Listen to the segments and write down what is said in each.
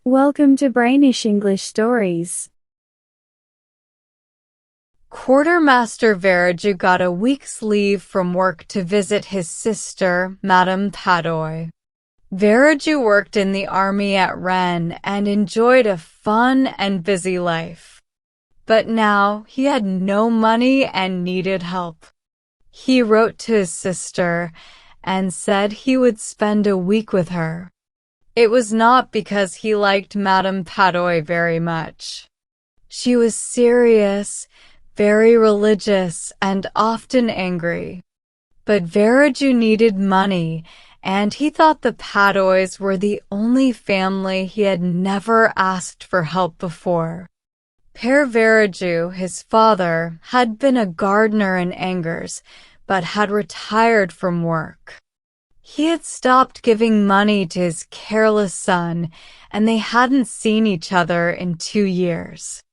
Welcome to Brainish English Stories. Quartermaster Veraju got a week's leave from work to visit his sister, Madame Padoy. Veraju worked in the army at Rennes and enjoyed a fun and busy life. But now he had no money and needed help. He wrote to his sister and said he would spend a week with her. It was not because he liked Madame Padoy very much. She was serious, very religious, and often angry. But Veraju needed money, and he thought the Padoys were the only family he had never asked for help before. Père Veraju, his father, had been a gardener in Angers, but had retired from work. He had stopped giving money to his careless son, and they hadn't seen each other in 2 years.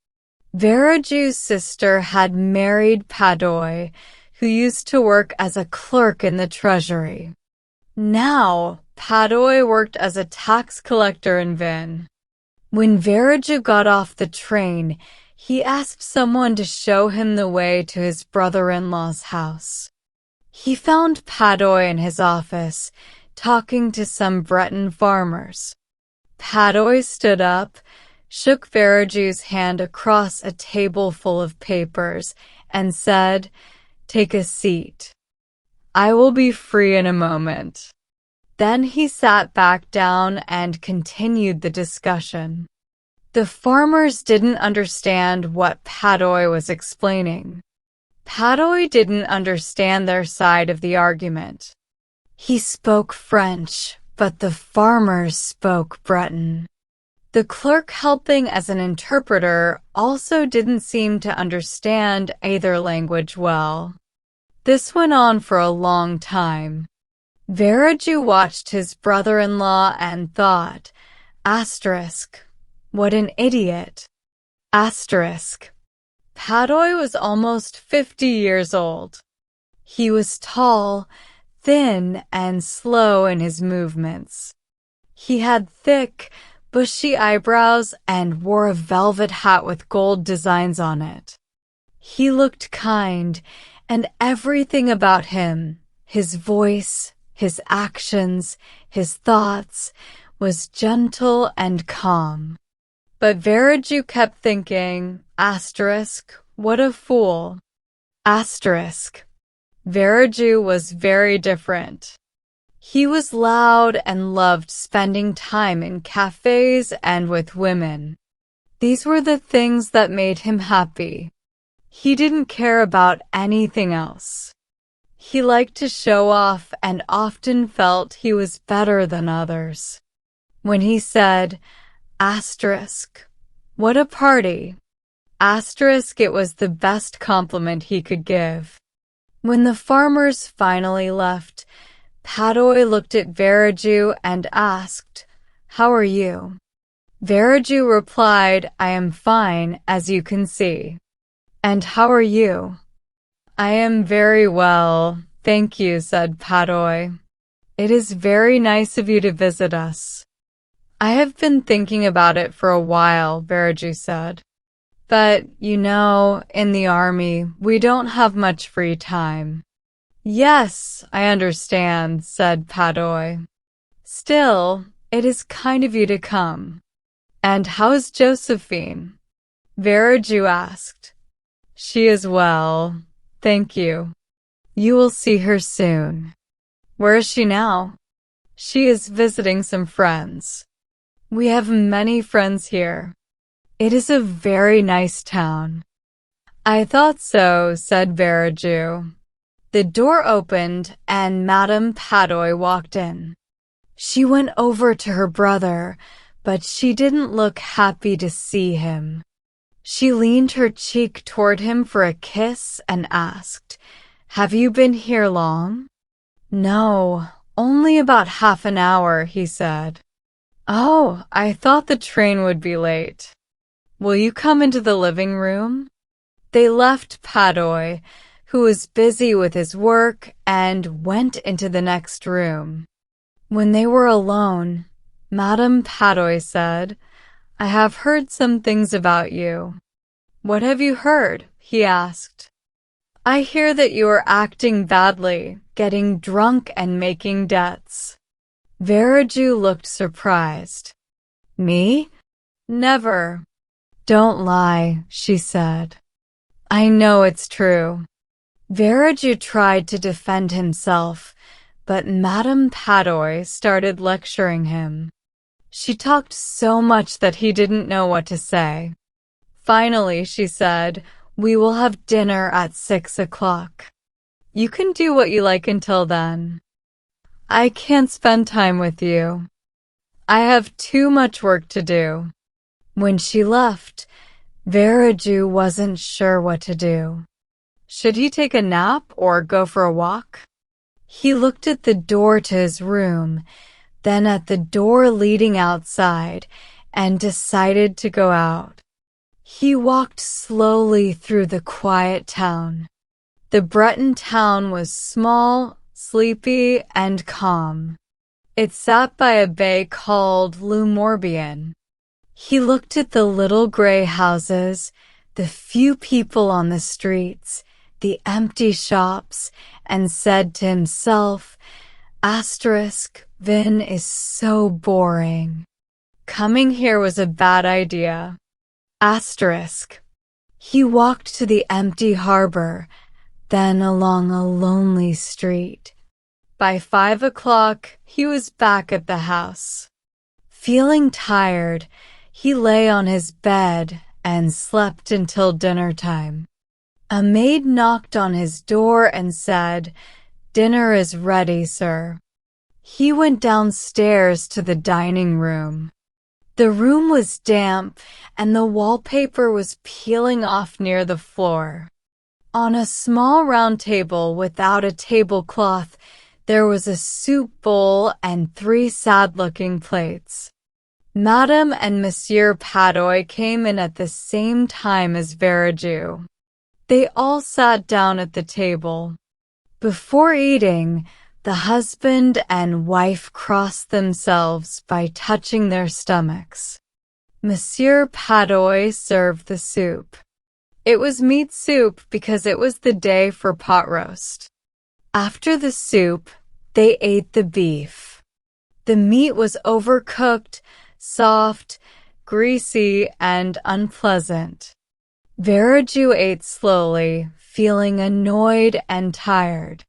Veraju's sister had married Padoy, who used to work as a clerk in the treasury. Now, Padoy worked as a tax collector in Vannes. When Veraju got off the train, he asked someone to show him the way to his brother-in-law's house. He found Padoy in his office, talking to some Breton farmers. Padoy stood up, shook Veraju's hand across a table full of papers, and said, "Take a seat. I will be free in a moment." Then he sat back down and continued the discussion. The farmers didn't understand what Padoy was explaining. Padoy didn't understand their side of the argument. He spoke French, but the farmers spoke Breton. The clerk helping as an interpreter also didn't seem to understand either language well. This went on for a long time. Veraju watched his brother-in-law and thought, what an idiot. Padoy was almost 50 years old. He was tall, thin, and slow in his movements. He had thick, bushy eyebrows and wore a velvet hat with gold designs on it. He looked kind, and everything about him, his voice, his actions, his thoughts, was gentle and calm. But Veraju kept thinking, what a fool. Veraju was very different. He was loud and loved spending time in cafes and with women. These were the things that made him happy. He didn't care about anything else. He liked to show off and often felt he was better than others. When he said, what a party. It was the best compliment he could give. When the farmers finally left, Padoy looked at Veraju and asked, "How are you?" Veraju replied, "I am fine, as you can see." "And how are you?" "I am very well, thank you," said Padoy. "It is very nice of you to visit us." "I have been thinking about it for a while," Veraju said. "But, in the army, we don't have much free time." "Yes, I understand," said Padoy. "Still, it is kind of you to come." "And how's Josephine?" Veraju asked. "She is well, thank you. You will see her soon." "Where is she now?" "She is visiting some friends. We have many friends here. It is a very nice town." "I thought so," said Veraju. The door opened and Madame Padoy walked in. She went over to her brother, but she didn't look happy to see him. She leaned her cheek toward him for a kiss and asked, "Have you been here long?" "No, only about half an hour," he said. "Oh, I thought the train would be late. Will you come into the living room?" They left Padoy, who was busy with his work, and went into the next room. When they were alone, Madame Padoy said, I have heard some things about you. What have you heard? He asked. I hear that you are acting badly, getting drunk and making debts. Veraju looked surprised. Me? Never. Don't lie, she said. I know it's true. Veraju tried to defend himself, but Madame Padoy started lecturing him. She talked so much that he didn't know what to say. Finally, she said, we will have dinner at 6 o'clock. You can do what you like until then. I can't spend time with you. I have too much work to do. When she left, Veraju wasn't sure what to do. Should he take a nap or go for a walk? He looked at the door to his room, then at the door leading outside, and decided to go out. He walked slowly through the quiet town. The Breton town was small, sleepy, and calm. It sat by a bay called Le Morbihan. He looked at the little gray houses, the few people on the streets, the empty shops, and said to himself, Vin is so boring. Coming here was a bad idea. He walked to the empty harbor, then along a lonely street. By 5 o'clock, he was back at the house. Feeling tired, he lay on his bed and slept until dinner time. A maid knocked on his door and said, Dinner is ready, sir. He went downstairs to the dining room. The room was damp, and the wallpaper was peeling off near the floor. On a small round table without a tablecloth, there was a soup bowl and 3 sad-looking plates. Madame and Monsieur Padoy came in at the same time as Veraju. They all sat down at the table. Before eating, the husband and wife crossed themselves by touching their stomachs. Monsieur Padoy served the soup. It was meat soup because it was the day for pot roast. After the soup, they ate the beef. The meat was overcooked, soft, greasy, and unpleasant. Veraju ate slowly, feeling annoyed and tired.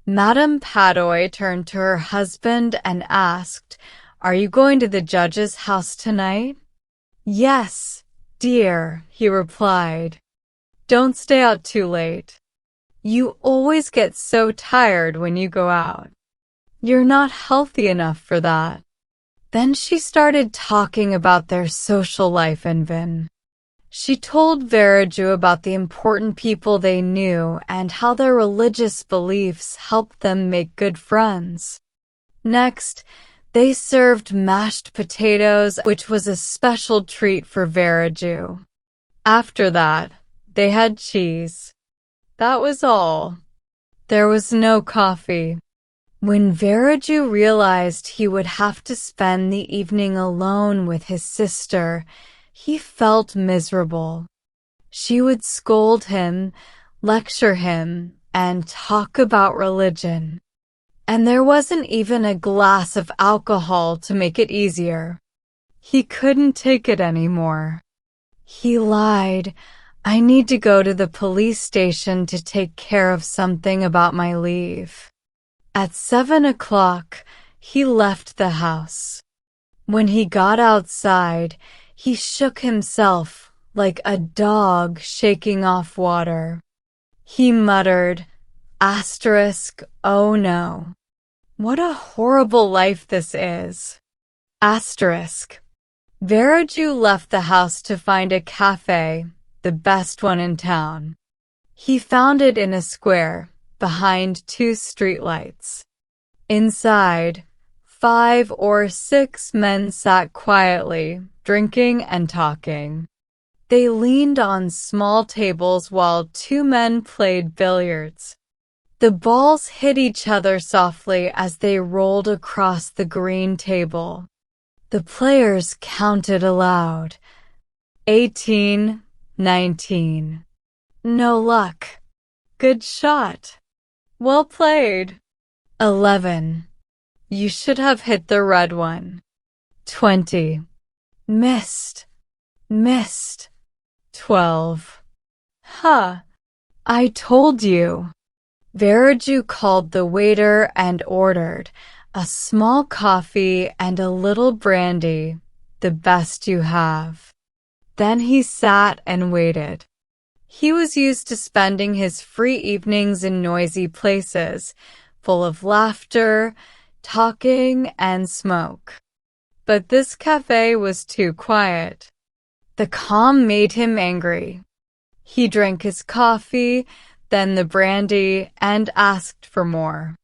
Madame Padoy turned to her husband and asked, Are you going to the judge's house tonight? Yes, dear, he replied. Don't stay out too late. You always get so tired when you go out. You're not healthy enough for that. Then she started talking about their social life in Vin. She told Veraju about the important people they knew and how their religious beliefs helped them make good friends. Next, they served mashed potatoes, which was a special treat for Veraju. After that, they had cheese. That was all. There was no coffee. When Veraju realized he would have to spend the evening alone with his sister, he felt miserable. She would scold him, lecture him, and talk about religion. And there wasn't even a glass of alcohol to make it easier. He couldn't take it anymore. He lied, I need to go to the police station to take care of something about my leave. At 7 o'clock, he left the house. When he got outside, he shook himself like a dog shaking off water. He muttered, Oh no. What a horrible life this is. Veraju left the house to find a cafe, the best one in town. He found it in a square, behind 2 streetlights. Inside, 5 or 6 men sat quietly, drinking and talking. They leaned on small tables while 2 men played billiards. The balls hit each other softly as they rolled across the green table. The players counted aloud. 18, 19. No luck. Good shot. Well played. 11. You should have hit the red one. 20. Missed. Missed. 12. Huh. I told you. Veraju called the waiter and ordered a small coffee and a little brandy, the best you have. Then he sat and waited. He was used to spending his free evenings in noisy places, full of laughter, talking, and smoke. But this cafe was too quiet. The calm made him angry. He drank his coffee, then the brandy, and asked for more.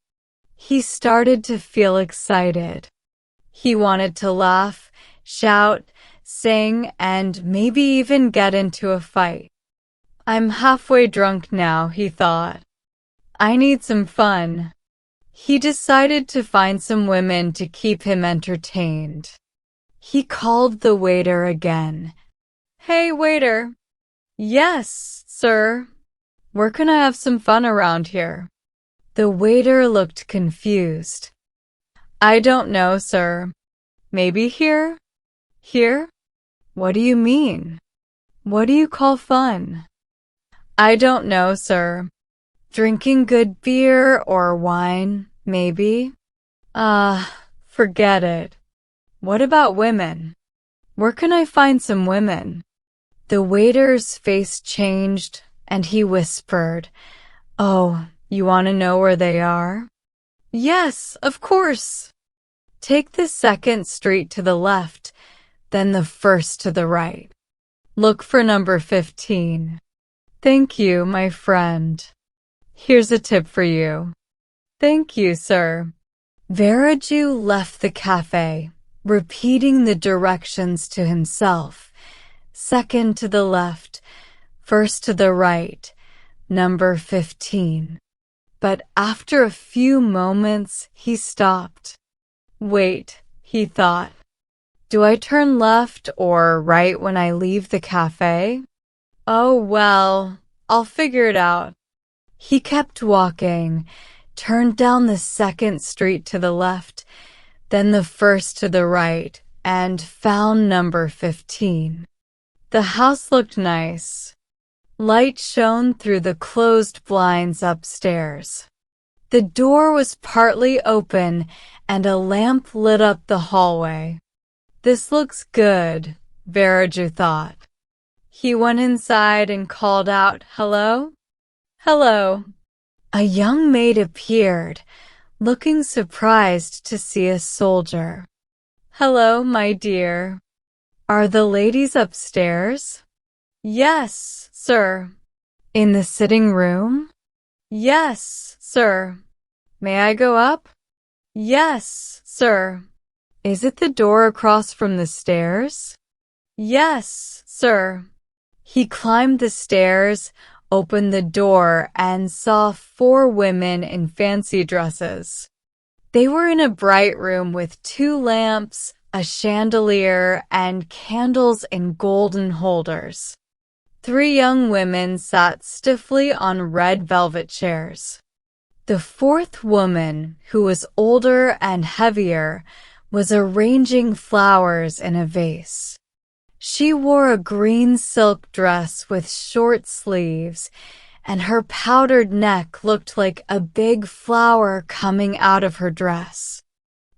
He started to feel excited. He wanted to laugh, shout, sing, and maybe even get into a fight. I'm halfway drunk now, he thought. I need some fun. He decided to find some women to keep him entertained. He called the waiter again. Hey, waiter. Yes, sir. Where can I have some fun around here? The waiter looked confused. I don't know, sir. Maybe here? Here? What do you mean? What do you call fun? I don't know, sir. Drinking good beer or wine, maybe? Forget it. What about women? Where can I find some women? The waiter's face changed, and he whispered, Oh, you want to know where they are? Yes, of course. Take the second street to the left, then the first to the right. Look for number 15. Thank you, my friend. Here's a tip for you. Thank you, sir. Veraju left the cafe, repeating the directions to himself. Second to the left, first to the right, number 15. But after a few moments, he stopped. Wait, he thought. Do I turn left or right when I leave the cafe? Oh, well, I'll figure it out. He kept walking, turned down the second street to the left, then the first to the right, and found number 15. The house looked nice. Light shone through the closed blinds upstairs. The door was partly open, and a lamp lit up the hallway. This looks good, Veraju thought. He went inside and called out, Hello? Hello. A young maid appeared, looking surprised to see a soldier. Hello, my dear. Are the ladies upstairs? Yes, sir. In the sitting room? Yes, sir. May I go up? Yes, sir. Is it the door across from the stairs? Yes, sir. He climbed the stairs, opened the door, and saw 4 women in fancy dresses. They were in a bright room with 2 lamps, a chandelier, and candles in golden holders. 3 young women sat stiffly on red velvet chairs. The 4th woman, who was older and heavier, was arranging flowers in a vase. She wore a green silk dress with short sleeves, and her powdered neck looked like a big flower coming out of her dress.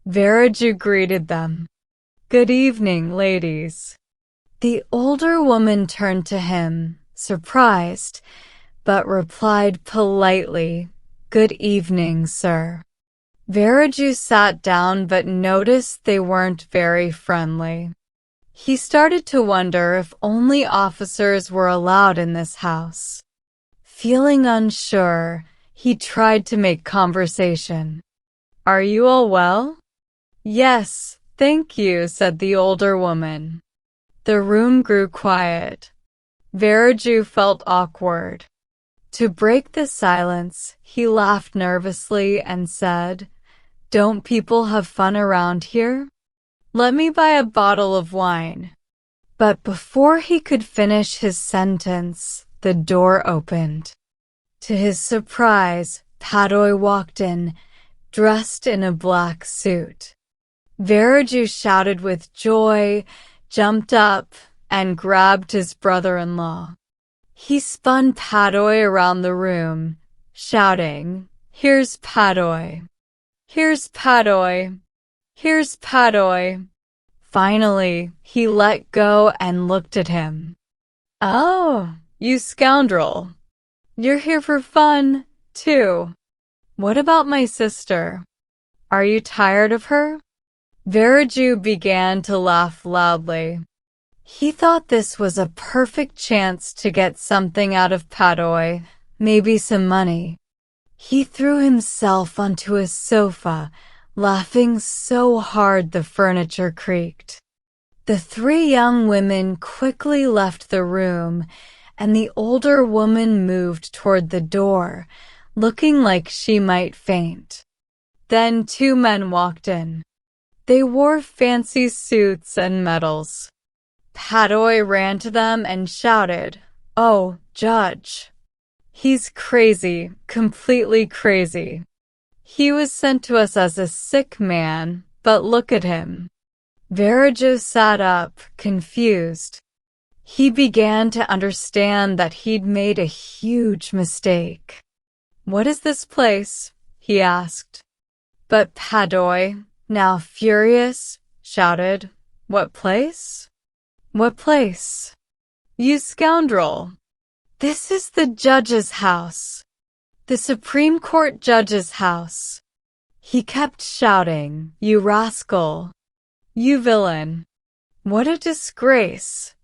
Veraju greeted them. Good evening, ladies. The older woman turned to him, surprised, but replied politely, Good evening, sir. Veraju sat down but noticed they weren't very friendly. He started to wonder if only officers were allowed in this house. Feeling unsure, he tried to make conversation. Are you all well? Yes, thank you, said the older woman. The room grew quiet. Veraju felt awkward. To break the silence, he laughed nervously and said, Don't people have fun around here? Let me buy a bottle of wine. But before he could finish his sentence, the door opened. To his surprise, Padoy walked in, dressed in a black suit. Veraju shouted with joy, jumped up, and grabbed his brother-in-law. He spun Padoy around the room, shouting, "Here's Padoy! Here's Padoy! Here's Padoy!" Finally, he let go and looked at him. "Oh, you scoundrel. You're here for fun, too. What about my sister? Are you tired of her?" Veraju began to laugh loudly. He thought this was a perfect chance to get something out of Padoy, maybe some money. He threw himself onto a sofa, laughing so hard the furniture creaked. The three young women quickly left the room, and the older woman moved toward the door, looking like she might faint. Then two men walked in. They wore fancy suits and medals. Padoy ran to them and shouted, "Oh, Judge! He's crazy, completely crazy. He was sent to us as a sick man, but look at him." Veraju sat up, confused. He began to understand that he'd made a huge mistake. "What is this place?" he asked. But Padoy, now furious, shouted, "What place? What place? You scoundrel! This is the judge's house. The Supreme Court judge's house." He kept shouting, "You rascal! You villain! What a disgrace!